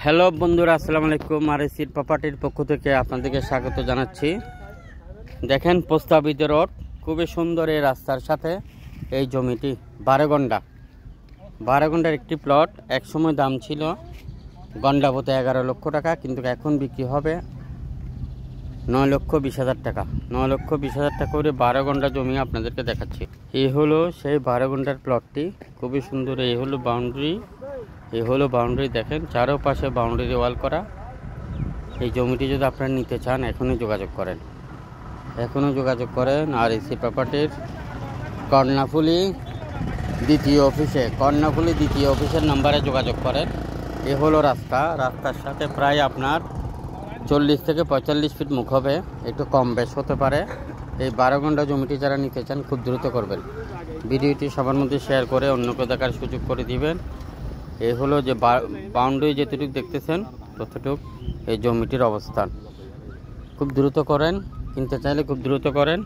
Hello বন্ধুরা, আসসালামু আলাইকুম। আর সিট প্রপার্টির পক্ষ থেকে আপনাদেরকে স্বাগত জানাচ্ছি। দেখেন প্রস্তাবিত রোড, খুবই সুন্দর এই রাস্তার সাথে এই জমিটি 12 গন্ডার একটি প্লট। একসময় দাম ছিল গন্ডাপতি 11 লক্ষ টাকা, কিন্তু এখন বিক্রি হবে 9,20,000 টাকা। 9,20,000 টাকা করে 12 গন্ডা জমি আপনাদেরকে দেখাচ্ছি। এই হলো সেই 12 গন্ডার প্লটটি, খুবই সুন্দর। এই হলো বাউন্ডারি, দেখেন চারোপাশে বাউন্ডারি ওয়াল করা। এই জমিটি যদি আপনারা নিতে চান এখনই যোগাযোগ করেন আর এসি প্রপার্টির কর্ণফুলি দ্বিতীয় অফিসের নাম্বারে যোগাযোগ করেন। এ হলো রাস্তার সাথে প্রায় আপনার 40 থেকে 45 ফিট মুখ হবে, একটু কম বেশ হতে পারে। এই 12 গন্ডা জমিটি যারা নিতে চান খুব দ্রুত করবেন। ভিডিওটি সবার মধ্যে শেয়ার করে অন্যকে দেখার সুযোগ করে দিবেন। এই হলো যে বাউন্ডারি যেটুকু দেখতেছেন ততটুক এই জমিটির অবস্থান। খুব দ্রুত করেন, কিনতে চাইলে খুব দ্রুত করেন।